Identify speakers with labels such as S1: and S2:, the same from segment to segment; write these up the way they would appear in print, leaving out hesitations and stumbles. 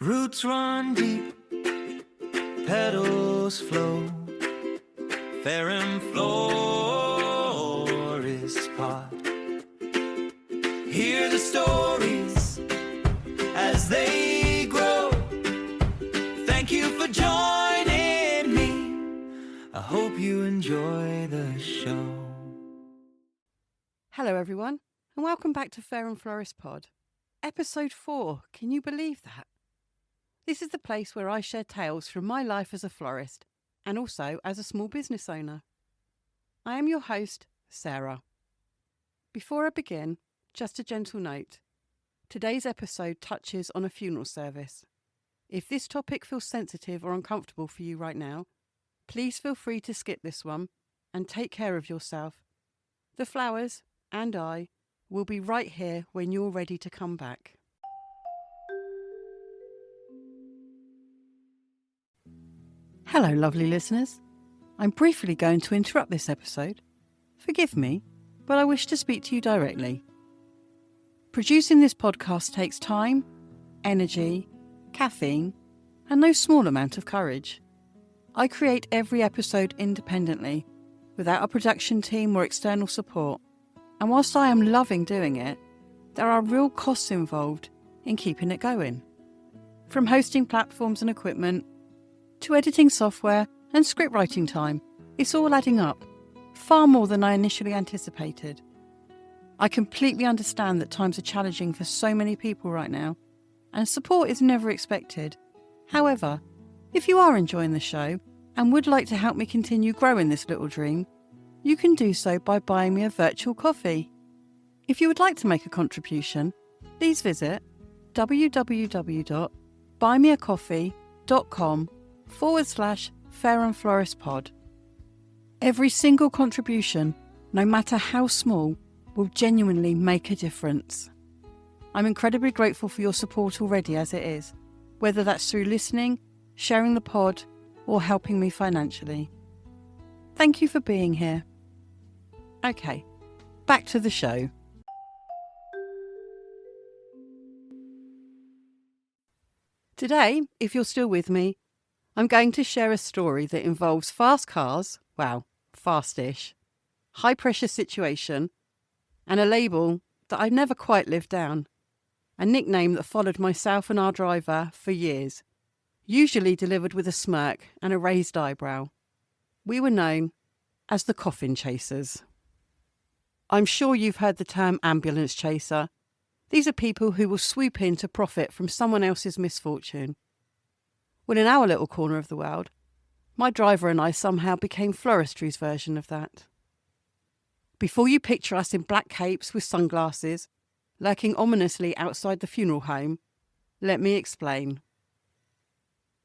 S1: Roots run deep, petals flow, fair and florist pod. Hear the stories as they grow. Thank you for joining me. I hope you enjoy the show.
S2: Hello everyone, and welcome back to Fair and Florist Pod. Episode 4, can you believe that? This is the place where I share tales from my life as a florist and also as a small business owner. I am your host, Sarah. Before I begin, just a gentle note. Today's episode touches on a funeral service. If this topic feels sensitive or uncomfortable for you right now, please feel free to skip this one and take care of yourself. The flowers and I will be right here when you're ready to come back. Hello, lovely listeners. I'm briefly going to interrupt this episode. Forgive me, but I wish to speak to you directly. Producing this podcast takes time, energy, caffeine, and no small amount of courage. I create every episode independently, without a production team or external support. And whilst I am loving doing it, there are real costs involved in keeping it going. From hosting platforms and equipment, to editing software and script writing time, it's all adding up, far more than I initially anticipated. I completely understand that times are challenging for so many people right now, and support is never expected. However, if you are enjoying the show and would like to help me continue growing this little dream, you can do so by buying me a virtual coffee. If you would like to make a contribution, please visit www.buymeacoffee.com/Fair and Florist Pod. Every single contribution, no matter how small, will genuinely make a difference. I'm incredibly grateful for your support already as it is, whether that's through listening, sharing the pod, or helping me financially. Thank you for being here. Okay, back to the show. Today, if you're still with me, I'm going to share a story that involves fast cars, wow, fast-ish, high-pressure situation, and a label that I've never quite lived down, a nickname that followed myself and our driver for years, usually delivered with a smirk and a raised eyebrow. We were known as the Coffin Chasers. I'm sure you've heard the term ambulance chaser. These are people who will swoop in to profit from someone else's misfortune. Well, in our little corner of the world, my driver and I somehow became floristry's version of that. Before you picture us in black capes with sunglasses, lurking ominously outside the funeral home, let me explain.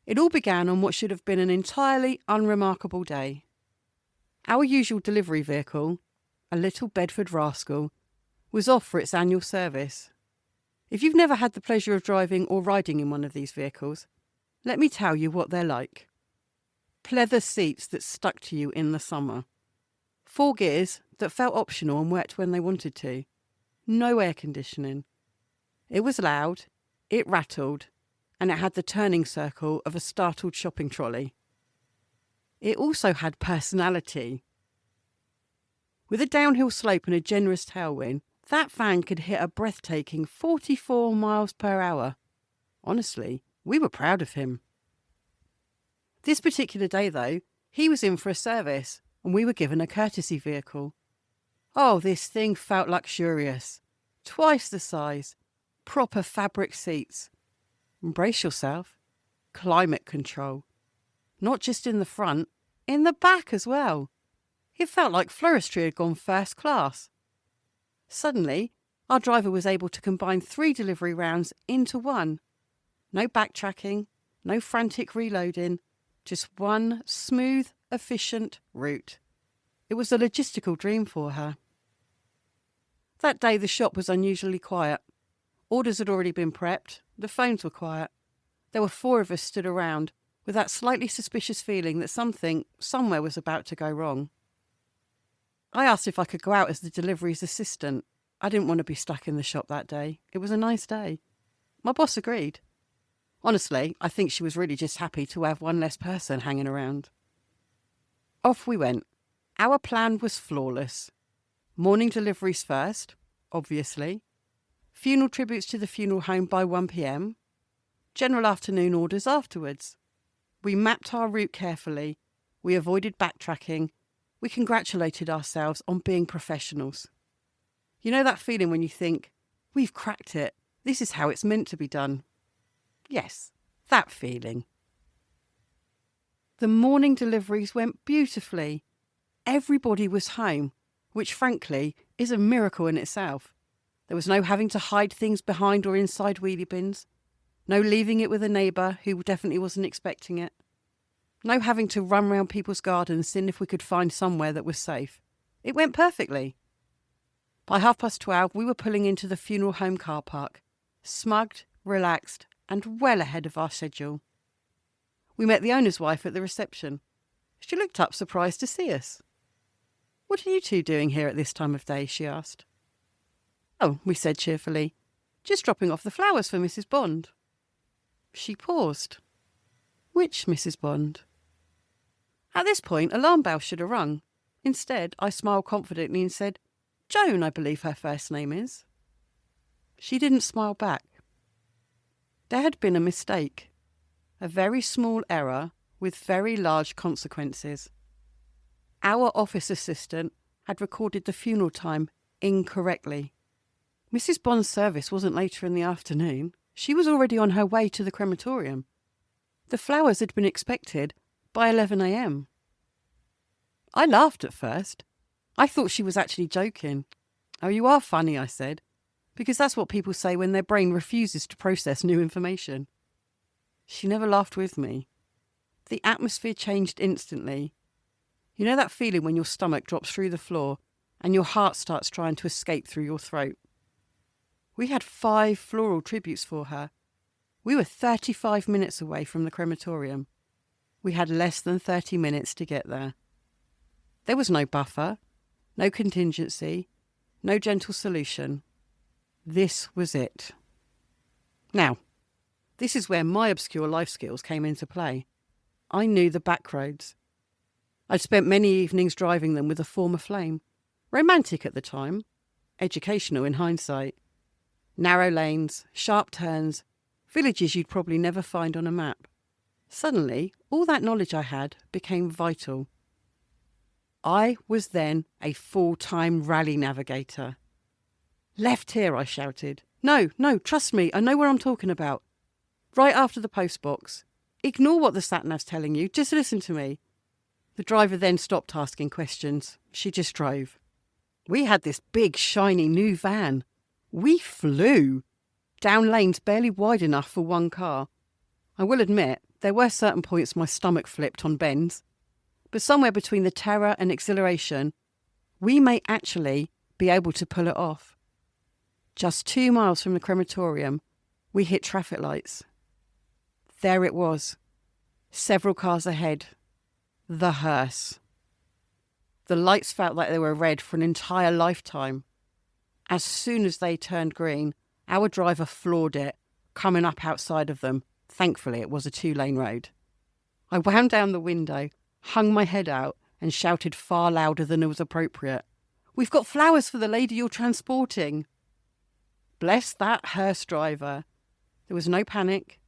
S2: It all began on what should have been an entirely unremarkable day. Our usual delivery vehicle, a little Bedford rascal, was off for its annual service. If you've never had the pleasure of driving or riding in one of these vehicles, let me tell you what they're like. Pleather seats that stuck to you in the summer. 4 gears that felt optional and worked when they wanted to. No air conditioning. It was loud, it rattled, and it had the turning circle of a startled shopping trolley. It also had personality. With a downhill slope and a generous tailwind, that van could hit a breathtaking 44 miles per hour. Honestly, we were proud of him. This particular day, though, he was in for a service, and we were given a courtesy vehicle. Oh, this thing felt luxurious. Twice the size. Proper fabric seats. Brace yourself. Climate control. Not just in the front, in the back as well. It felt like floristry had gone first class. Suddenly, our driver was able to combine 3 delivery rounds into one. No backtracking, no frantic reloading, just one smooth, efficient route. It was a logistical dream for her. That day the shop was unusually quiet. Orders had already been prepped, the phones were quiet. There were 4 of us stood around, with that slightly suspicious feeling that something, somewhere was about to go wrong. I asked if I could go out as the delivery's assistant. I didn't want to be stuck in the shop that day. It was a nice day. My boss agreed. Honestly, I think she was really just happy to have one less person hanging around. Off we went. Our plan was flawless. Morning deliveries first, obviously. Funeral tributes to the funeral home by 1 p.m. General afternoon orders afterwards. We mapped our route carefully. We avoided backtracking. We congratulated ourselves on being professionals. You know that feeling when you think, we've cracked it. This is how it's meant to be done. Yes, that feeling. The morning deliveries went beautifully. Everybody was home, which frankly is a miracle in itself. There was no having to hide things behind or inside wheelie bins. No leaving it with a neighbour who definitely wasn't expecting it. No having to run round people's gardens seeing if we could find somewhere that was safe. It went perfectly. By 12:30, we were pulling into the funeral home car park, smugged, relaxed, and well ahead of our schedule. We met the owner's wife at the reception. She looked up surprised to see us. "What are you two doing here at this time of day?" she asked. "Oh," we said cheerfully, "just dropping off the flowers for Mrs. Bond." She paused. "Which Mrs. Bond?" At this point, alarm bells should have rung. Instead, I smiled confidently and said, "Joan, I believe her first name is." She didn't smile back. There had been a mistake. A very small error with very large consequences. Our office assistant had recorded the funeral time incorrectly. Mrs. Bond's service wasn't later in the afternoon. She was already on her way to the crematorium. The flowers had been expected by 11 a.m. I laughed at first. I thought she was actually joking. "Oh, you are funny," I said, because that's what people say when their brain refuses to process new information. She never laughed with me. The atmosphere changed instantly. You know that feeling when your stomach drops through the floor and your heart starts trying to escape through your throat? We had 5 floral tributes for her. We were 35 minutes away from the crematorium. We had less than 30 minutes to get there. There was no buffer, no contingency, no gentle solution. This was it. Now, this is where my obscure life skills came into play. I knew the back roads. I'd spent many evenings driving them with a former flame. Romantic at the time, educational in hindsight. Narrow lanes, sharp turns, villages you'd probably never find on a map. Suddenly, all that knowledge I had became vital. I was then a full-time rally navigator. "Left here," I shouted. No, trust me, I know where I'm talking about. Right after the postbox. Ignore what the sat-nav's telling you, just listen to me." The driver then stopped asking questions. She just drove. We had this big, shiny new van. We flew down lanes barely wide enough for one car. I will admit, there were certain points my stomach flipped on bends. But somewhere between the terror and exhilaration, we may actually be able to pull it off. Just 2 miles from the crematorium, we hit traffic lights. There it was. Several cars ahead. The hearse. The lights felt like they were red for an entire lifetime. As soon as they turned green, our driver floored it, coming up outside of them. Thankfully, it was a 2-lane road. I wound down the window, hung my head out, and shouted far louder than it was appropriate. "We've got flowers for the lady you're transporting." Bless that hearse driver. There was no panic,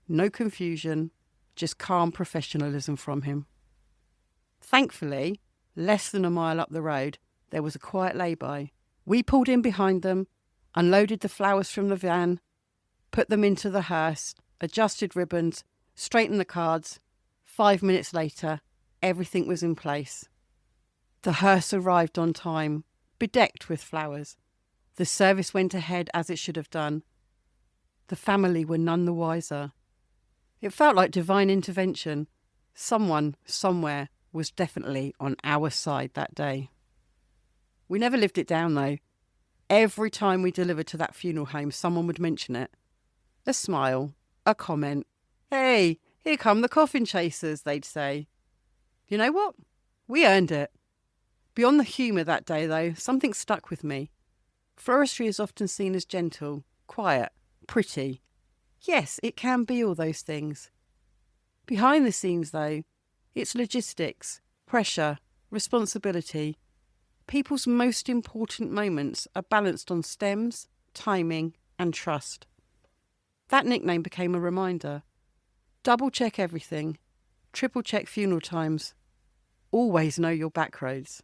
S2: no confusion, just calm professionalism from him. Thankfully, less than a mile up the road, there was a quiet lay-by. We pulled in behind them, unloaded the flowers from the van, put them into the hearse, adjusted ribbons, straightened the cards. 5 minutes later, everything was in place. The hearse arrived on time, bedecked with flowers. The service went ahead as it should have done. The family were none the wiser. It felt like divine intervention. Someone, somewhere, was definitely on our side that day. We never lived it down, though. Every time we delivered to that funeral home, someone would mention it. A smile, a comment. "Hey, here come the Coffin Chasers," they'd say. You know what? We earned it. Beyond the humour that day, though, something stuck with me. Floristry is often seen as gentle, quiet, pretty. Yes, it can be all those things. Behind the scenes, though, it's logistics, pressure, responsibility. People's most important moments are balanced on stems, timing, and trust. That nickname became a reminder. Double check everything. Triple check funeral times. Always know your back roads.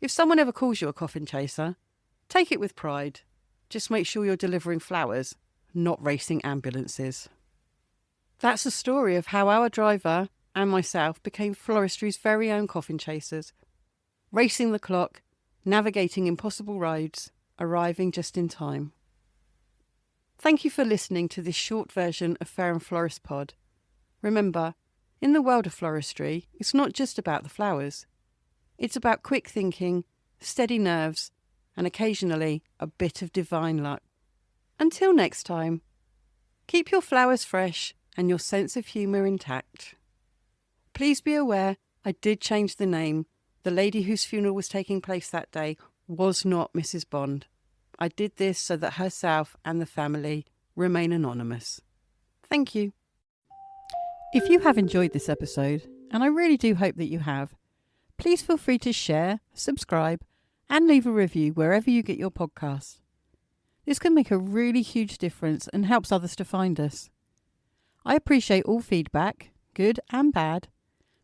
S2: If someone ever calls you a coffin chaser, take it with pride. Just make sure you're delivering flowers, not racing ambulances. That's the story of how our driver and myself became floristry's very own coffin chasers, racing the clock, navigating impossible roads, arriving just in time. Thank you for listening to this short version of Fair and Florist Pod. Remember, in the world of floristry, it's not just about the flowers. It's about quick thinking, steady nerves, and occasionally a bit of divine luck. Until next time, keep your flowers fresh and your sense of humour intact. Please be aware I did change the name. The lady whose funeral was taking place that day was not Mrs. Bond. I did this so that herself and the family remain anonymous. Thank you. If you have enjoyed this episode, and I really do hope that you have, please feel free to share, subscribe, and leave a review wherever you get your podcasts. This can make a really huge difference and helps others to find us. I appreciate all feedback, good and bad,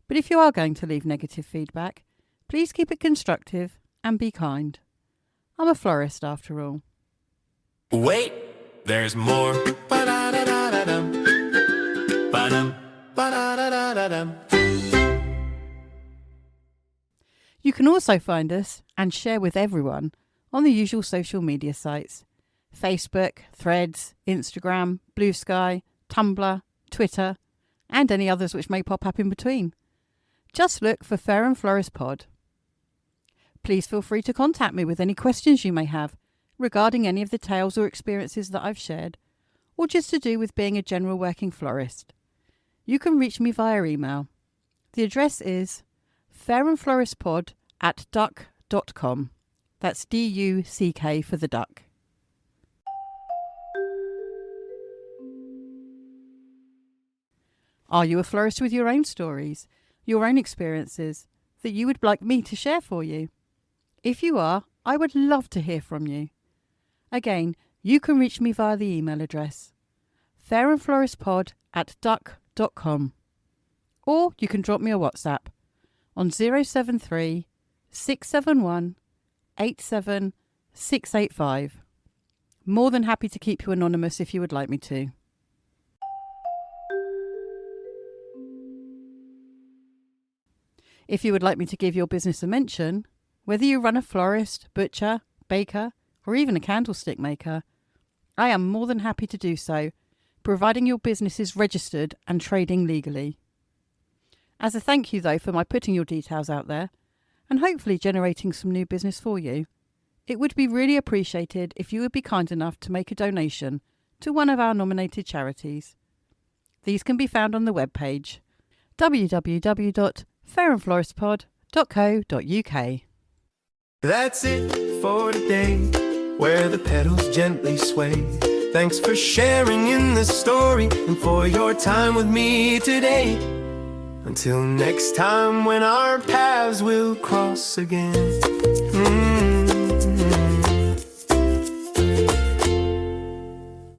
S2: but if you are going to leave negative feedback, please keep it constructive and be kind. I'm a florist after all.
S1: Wait, there's more. Ba-da-da-da-da-dum. Ba-dum. Ba-da-da-da-da-dum.
S2: You can also find us and share with everyone on the usual social media sites: Facebook, Threads, Instagram, Blue Sky, Tumblr, Twitter, and any others which may pop up in between. Just look for Fair and Florist Pod. Please feel free to contact me with any questions you may have regarding any of the tales or experiences that I've shared, or just to do with being a general working florist. You can reach me via email. The address is fairandfloristpod@duck.com. That's DUCK for the duck. Are you a florist with your own stories, your own experiences that you would like me to share for you? If you are, I would love to hear from you. Again, you can reach me via the email address fairandfloristpod@duck.com, or you can drop me a WhatsApp on 073 671 87685. More than happy to keep you anonymous if you would like me to. If you would like me to give your business a mention, whether you run a florist, butcher, baker, or even a candlestick maker, I am more than happy to do so, providing your business is registered and trading legally. As a thank you, though, for my putting your details out there, and hopefully generating some new business for you, it would be really appreciated if you would be kind enough to make a donation to one of our nominated charities. These can be found on the webpage www.fairandfloristpod.co.uk.
S1: That's it for today, where the petals gently sway. Thanks for sharing in the story and for your time with me today. Until next time when our paths will cross again.